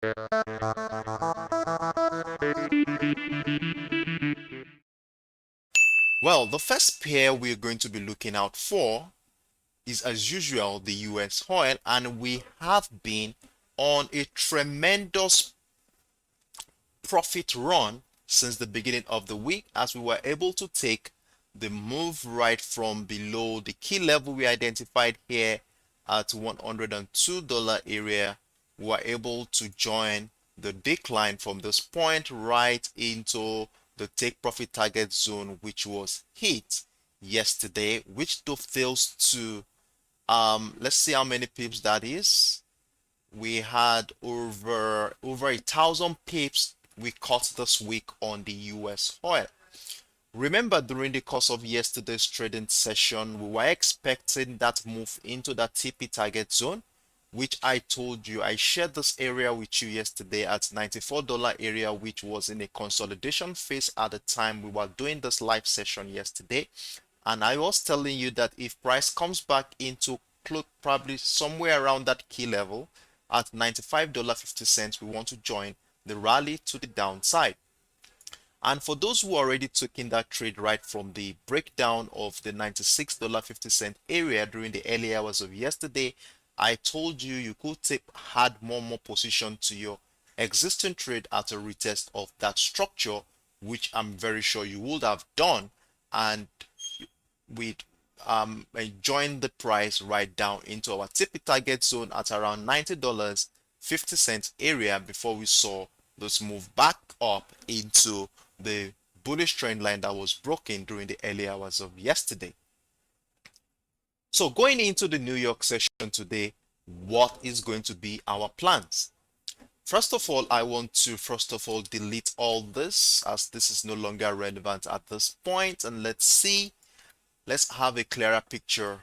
Well, the first pair we're going to be looking out for is, as usual, the US oil, and we have been on a tremendous profit run since the beginning of the week, as we were able to take the move right from below the key level we identified here at $102 area. We were able to join the decline from this point right into the take profit target zone, which was hit yesterday, which dovetails to let's see how many pips that is. We had over 1,000 pips we caught this week on the US oil. Remember, during the course of yesterday's trading session, we were expecting that move into that TP target zone, which I told you, I shared this area with you yesterday at $94 area, which was in a consolidation phase at the time we were doing this live session yesterday. And I was telling you that if price comes back into probably somewhere around that key level at $95.50, we want to join the rally to the downside. And for those who already took in that trade right from the breakdown of the $96.50 area during the early hours of yesterday, I told you you could add more position to your existing trade at a retest of that structure, which I'm very sure you would have done, and we joined the price right down into our TP target zone at around $90.50 area before we saw this move back up into the bullish trend line that was broken during the early hours of yesterday. So going into the New York session today, what is going to be our plans? First of all, I want to delete all this, as this is no longer relevant at this point, and let's have a clearer picture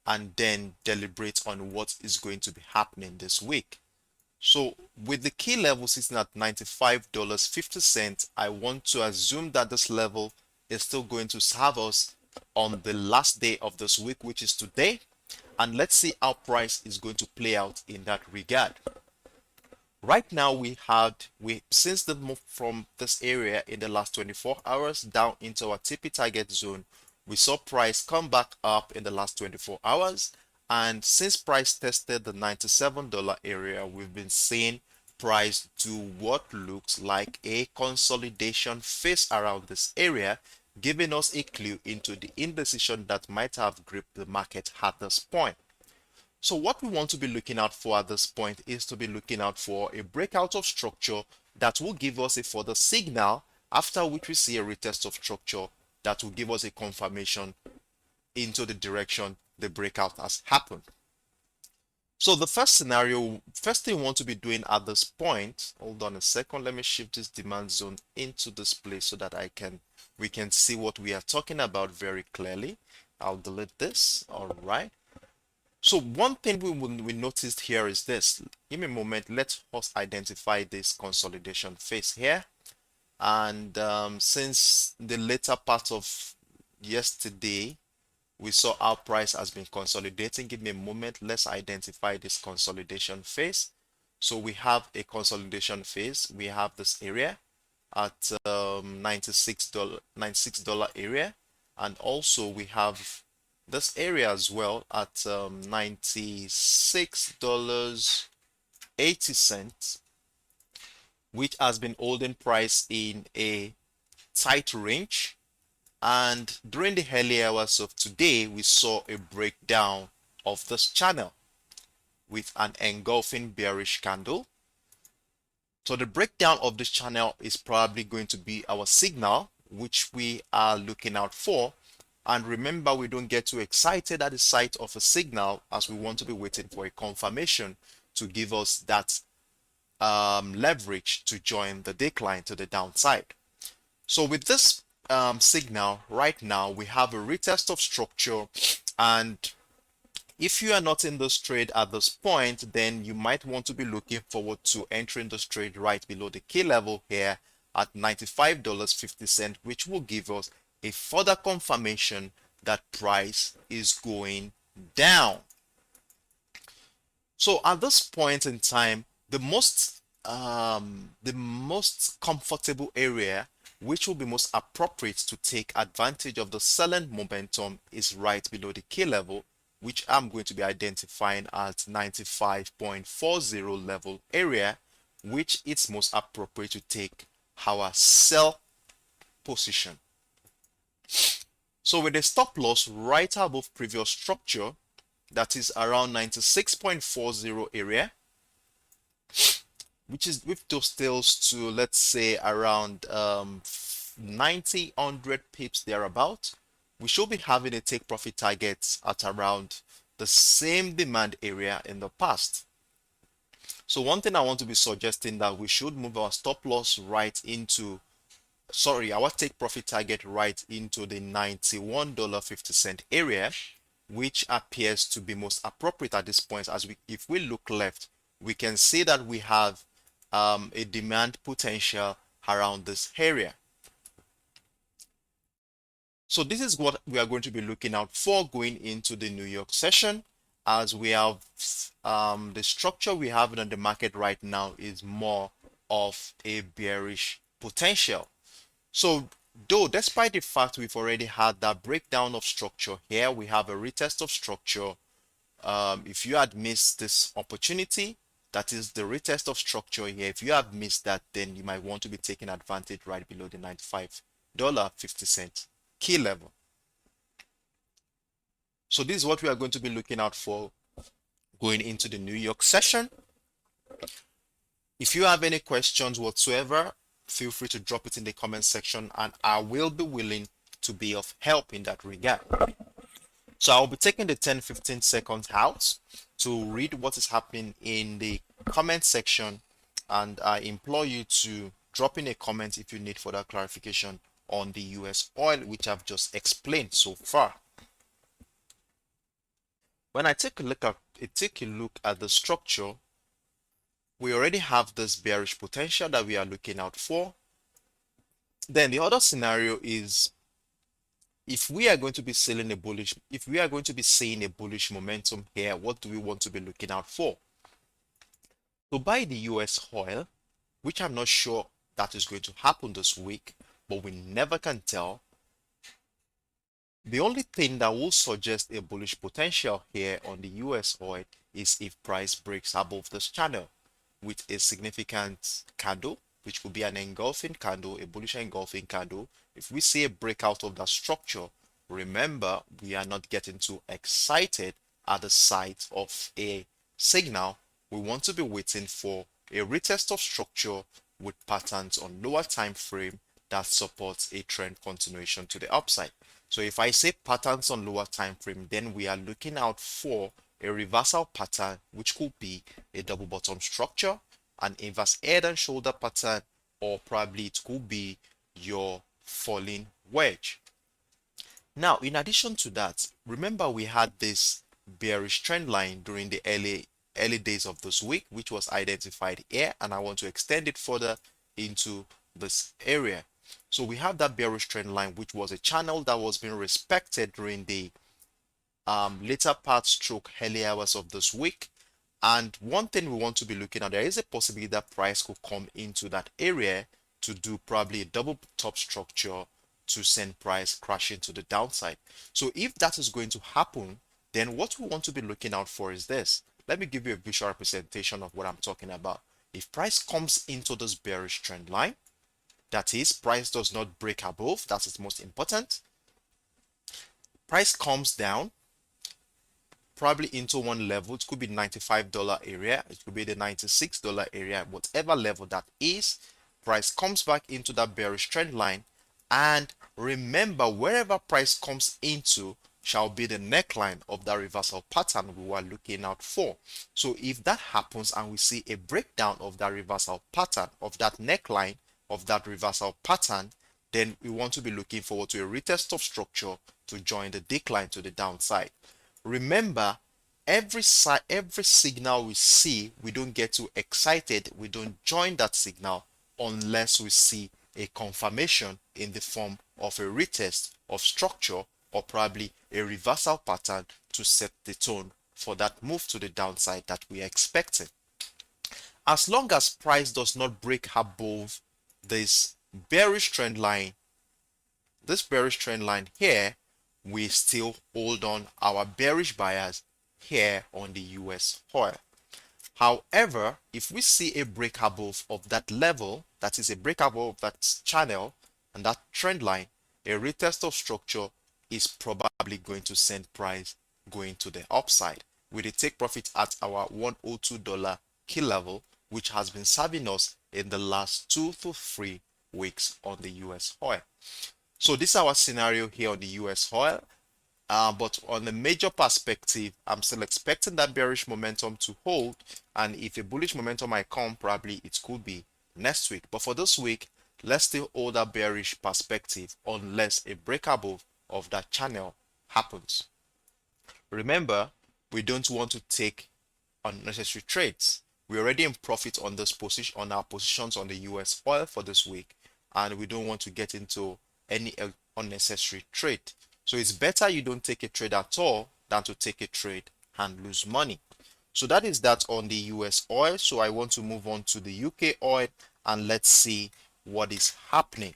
and then deliberate on what is going to be happening this week. So with the key level sitting at $95.50, I want to assume that this level is still going to serve us on the last day of this week, which is today. And let's see how price is going to play out in that regard. Right now since the move from this area in the last 24 hours down into our TP target zone, we saw price come back up in the last 24 hours. And since price tested the $97 area, we've been seeing price do what looks like a consolidation phase around this area, giving us a clue into the indecision that might have gripped the market at this point. So what we want to be looking out for at this point is to be looking out for a breakout of structure that will give us a further signal, after which we see a retest of structure that will give us a confirmation into the direction the breakout has happened. So the first thing we want to be doing at this point, hold on a second, let me shift this demand zone into this place so that we can see what we are talking about very clearly. I'll delete this. All right. So one thing we noticed here is this. Give me a moment. Let us identify this consolidation phase here. And since the later part of yesterday, we saw our price has been consolidating. Give me a moment. Let's identify this consolidation phase. So we have a consolidation phase. We have this area at $96 area, and also we have this area as well at $96.80, which has been holding price in a tight range. And during the early hours of today, we saw a breakdown of this channel with an engulfing bearish candle. So the breakdown of this channel is probably going to be our signal, which we are looking out for. And remember, we don't get too excited at the sight of a signal, as we want to be waiting for a confirmation to give us that leverage to join the decline to the downside. So with this signal right now, we have a retest of structure, and if you are not in this trade at this point, then you might want to be looking forward to entering this trade right below the key level here at $95.50, which will give us a further confirmation that price is going down. So at this point in time, the most the most comfortable area, which will be most appropriate to take advantage of the selling momentum, is right below the key level, which I'm going to be identifying at 95.40 level area, which it's most appropriate to take our sell position. So with a stop loss right above previous structure, that is around 96.40 area, which is with those tails to, let's say, around 90, 100 pips thereabout, we should be having a take profit target at around the same demand area in the past. So one thing I want to be suggesting that we should move our stop loss right into, sorry, our take profit target right into the $91.50 area, which appears to be most appropriate at this point. As if we look left, we can see that we have a demand potential around this area. So this is what we are going to be looking out for going into the New York session, as we have the structure we have in the market right now is more of a bearish potential. So though, despite the fact we've already had that breakdown of structure here, we have a retest of structure. If you had missed this opportunity, that is the retest of structure here, if you have missed that, then you might want to be taking advantage right below the $95.50 key level. So this is what we are going to be looking out for going into the New York session. If you have any questions whatsoever, feel free to drop it in the comment section and I will be willing to be of help in that regard. So I'll be taking the 10-15 seconds out to read what is happening in the comment section, and I implore you to drop in a comment if you need further clarification on the US oil, which I've just explained so far. When I take a look at the structure, we already have this bearish potential that we are looking out for. Then the other scenario is, if we are going to be seeing a bullish momentum here, what do we want to be looking out for? To buy the US oil, which I'm not sure that is going to happen this week, but we never can tell. The only thing that will suggest a bullish potential here on the US oil is if price breaks above this channel with a significant candle, which could be an engulfing candle, a bullish engulfing candle. If we see a breakout of that structure, remember, we are not getting too excited at the sight of a signal. We want to be waiting for a retest of structure with patterns on lower time frame that supports a trend continuation to the upside. So if I say patterns on lower time frame, then we are looking out for a reversal pattern, which could be a double bottom structure, an inverse head and shoulder pattern, or probably it could be your falling wedge. Now, in addition to that, remember we had this bearish trend line during the early days of this week, which was identified here, and I want to extend it further into this area. So we have that bearish trend line, which was a channel that was being respected during the later part stroke early hours of this week. And one thing we want to be looking at, there is a possibility that price could come into that area to do probably a double top structure to send price crashing to the downside. So if that is going to happen, then what we want to be looking out for is this. Let me give you a visual representation of what I'm talking about. If price comes into this bearish trend line, that is, price does not break above, that is most important. Price comes down, probably into one level. It could be $95 area, it could be the $96 area, whatever level that is. Price comes back into that bearish trend line, and remember, wherever price comes into shall be the neckline of that reversal pattern we were looking out for. So if that happens and we see a breakdown of that reversal pattern, of that neckline of that reversal pattern, then we want to be looking forward to a retest of structure to join the decline to the downside. Remember, every signal we see, we don't get too excited, we don't join that signal unless we see a confirmation in the form of a retest of structure or probably a reversal pattern to set the tone for that move to the downside that we are expecting. as long as price does not break above this bearish trend line, here, we still hold on our bearish buyers here on the US oil. However, if we see a break above of that level, that is a break above of that channel and that trend line, a retest of structure is probably going to send price going to the upside with a take profit at our $102 key level, which has been serving us in the last 2 to 3 weeks on the US oil. So this is our scenario here on the US oil. But on the major perspective, I'm still expecting that bearish momentum to hold. And if a bullish momentum might come, probably it could be next week. But for this week, let's still hold that bearish perspective unless a break above of that channel happens. Remember, we don't want to take unnecessary trades. We're already in profit on this position, on our positions on the US oil for this week, and we don't want to get into any unnecessary trade. So it's better you don't take a trade at all than to take a trade and lose money. So that is that on the US oil. So I want to move on to the UK oil and let's see what is happening.